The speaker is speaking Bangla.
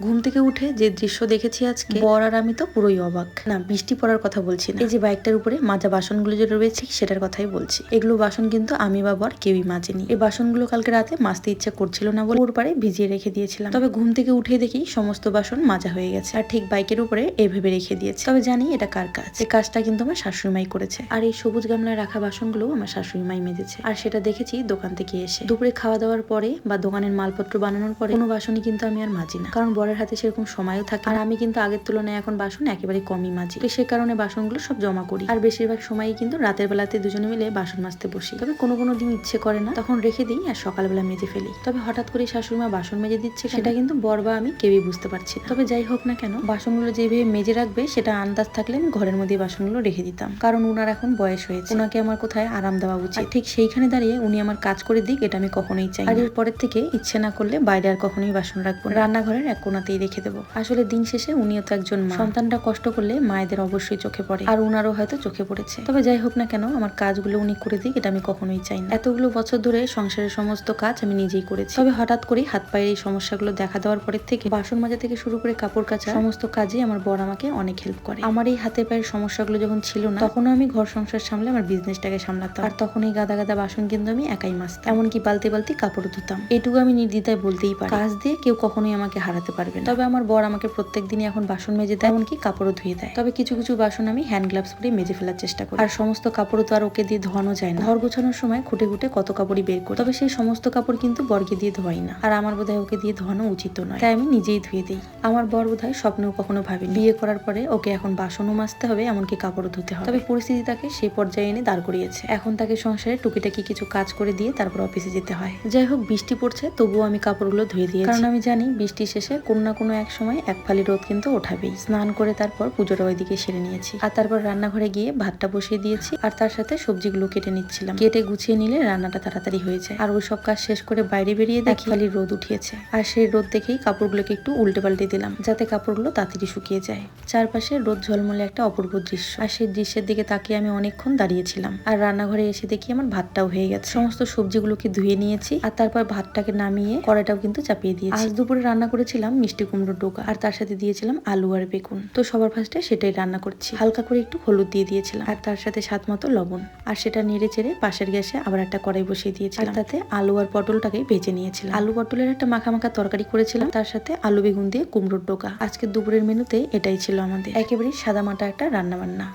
ঘুম থেকে উঠে যে দৃশ্য দেখেছি আজকে, বর আর আমি তো পুরোই অবাক। না, বৃষ্টি পড়ার কথা বলছি না, এই যে বাইকটার উপরে মাজা বাসনগুলো যে রয়েছে সেটার কথাই বলছি। এগুলো বাসন কিন্তু আমি বা বর কেউই মাজেনি। এই বাসনগুলো কালকে রাতে মাজতে ইচ্ছা করছিল না বলে ওর পারে ভিজিয়ে রেখে দিয়েছিলাম। তবে ঘুম থেকে উঠে দেখি সমস্ত বাসন মাজা হয়ে গেছে, আর ঠিক বাইকের উপরে এভাবে রেখে দিয়েছে। তবে জানি এটা কার কাজ। এই কাজটা কিন্তু আমার শাশুড়ি মাই করেছে, আর এই সবুজ গামলায় রাখা বাসনগুলো আমার শাশুড়ি মাই মেজেছে। আর সেটা দেখেছি দোকান থেকে এসে। দুপুরে খাওয়া দাওয়ার পরে বা দোকানের মালপত্র বানানোর পরে কোনো বাসনই কিন্তু আমি আর মাজি না, কারণ বরের হাতে সেরকম সময়ও থাকে। আর আমি কিন্তু আগের তুলনায় এখন বাসন একেবারে কমই মাজি, তো সে কারণে বাসনগুলো সব জমা করি। আর বেশিরভাগ সময়ই কিন্তু রাতের বেলাতে দুজনে মিলে বাসন মাজতে বসি। তবে কোনো কোনো দিন ইচ্ছে করে না, তখন রেখে দিই আর সকালবেলা মেজে ফেলি। তবে হঠাৎ করে শাশুড়ি মা বাসন মেজে দিচ্ছে সেটা কিন্তু বর বা আমি কেউই বুঝতে পারছি না। তবে যাই হোক না কেন, বাসনগুলো যেভাবে মেজে রাখবে সেটা আন্দাজ থাকলে আমি ঘরের মধ্যে বাসনগুলো রেখে দিতাম, কারণ উনার এখন বয়স হয়েছে, উনাকে আমার কোথায় আরাম দেওয়া উচিত। ঠিক সেইখানে দাঁড়িয়ে উনি আমার কাজ করে দিক, এটা আমি কখনোই চাই না। আর এরপরের থেকে ইচ্ছে না করলে বাইরে আর কখনোই বাসন রাখবো না, রান্নাঘরের এক কোনাতেই রেখে দেবো। আসলে দিন শেষে উনিও তো একজন মা, সন্তানটা কষ্ট করলে মায়েদের অবশ্যই চোখে পড়ে, আর উনারও হয়তো চোখে পড়েছে। তবে যাই হোক না কেন, আমার কাজগুলো উনি করে দিক, এটা আমি কখনোই চাই না। এতগুলো বছর ধরে সংসারের সমস্ত কাজ আমি নিজেই করেছি। তবে হঠাৎ করে হাত পায়ের এই সমস্যাগুলো দেখা দেওয়ার পরের থেকে বাসন মাজা থেকে শুরু করে কাপড় কাচা সমস্ত কাজে আমার বর আমাকে অনেক হেল্প করে। আমার এই হাতে পায়ের সমস্যাগুলো যখন ছিল না, তখনও আমি ঘর সংসার সামলে আমার বিজনেসটাকে সামলাতাম, আর তখন এই গাদা গাদা বাসন কিন্তু আমি একাই মাজতাম, এমনকি বালতি বালতি কাপড় ধুতাম। এটুকু আমি নির্দ্বিধায় বলতেই পারি, কাজ দিয়ে কেউ কখনোই আমাকে হারাতে পারবে না। তবে আমার বর আমাকে প্রত্যেক দিনই এখন বাসন মেজে দেয়, এমনকি কাপড়ও ধুয়ে দেয়। তবে কিছু কিছু বাসন আমি হ্যান্ড গ্লাভস পরে মেজে ফেলার চেষ্টা করি, আর সমস্ত কাপড় তো আর ওকে দিয়ে ধোয়ানো যায় না। ঘর গোছানোর সময় খুঁটে খুঁটে কত কাপড়ই বের করি, তবে সেই সমস্ত কাপড় কিন্তু বরকে দিয়ে ধোয়াই না, আর আমার বোধহয় ওকে দিয়ে ধোয়ানো উচিত নয়, তাই আমি নিজেই ধুয়ে দিই। আমার বর বোধহয় স্বপ্নেও কখনো ভাবি বিয়ে করার পরে ওকে এখন বাসনও মাজতে হবে, এমনকি কাপড়ও ধুতে হবে। তবে পরিস্থিতি তাকে সেই পর্যায়ে এনে দাঁড় করিয়েছে। এখন তাকে সংসারে টুকিটাকি কিছু কাজ করে দিয়ে তারপর অফিসে যেতে হয়। যাই হোক, বৃষ্টি পড়ছে তবুও আমি কাপড়গুলো ধুয়ে দিয়েছি, কারণ আমি জানি বৃষ্টি শেষে কোনো না কোনো এক সময় এক ফালি রোদ কিন্তু ওঠাবেই। স্নান করে তারপর পুজোটা ওইদিকে সেরে নিয়েছি, আর তারপর রান্নাঘরে গিয়ে ভাতটা বসিয়ে দিয়েছি, আর তার সাথে সবজিগুলো কেটে নিচ্ছিলাম। কেটে গুছিয়ে নিলে রান্নাটা তাড়াতাড়ি হয়ে যায়। আর ওই সব কাজ শেষ করে বাইরে বেরিয়ে দেখি ফালি রোদ উঠিয়েছে, আর সেই রোদ দেখেই কাপড়গুলোকে একটু উল্টে পাল্টে দিলাম, যাতে কাপড়গুলো তাড়াতাড়ি শুকিয়ে যায়। চারপাশে রোদ ঝলমলে একটা অপূর্ব দৃশ্য, আর সেই দৃশ্যের দিকে তাকিয়ে আমি অনেকক্ষণ দাঁড়িয়েছিলাম। আর রান্নাঘরে এসে দেখি আমার ভাতটাও হয়ে গেছে। সমস্ত সবজিগুলোকে ধুয়ে নিয়েছি, আর তারপর ভাতটাকে নামিয়ে কড়াইটাও কিন্তু চাপিয়ে দিয়েছি। আজ দুপুরে রান্না করেছিলাম মিষ্টি কুমড়োর ডোকা, আর তার সাথে দিয়েছিলাম আলু আর বেগুন। তো সবার ফার্স্টে সেটাই রান্না করছি। হালকা করে একটু হলুদ দিয়ে দিয়েছিলাম, আর তার সাথে স্বাদ মতো লবণ, আর সেটা নেড়ে চেড়ে পাশের গ্যাসে আবার একটা কড়াই বসিয়ে দিয়েছিলাম, আর তাতে আলু আর পটলটাকে ভেজে নিয়েছিলাম। আলু পটলের একটা মাখা মাখা তরকারি করেছিলাম, তার সাথে আলু বেগুন দিয়ে কুমড়োর ডোকা। আজকে দুপুরের মেনুতে এটাই ছিল আমাদের, একেবারেই সাদামাটা একটা রান্না বান্না।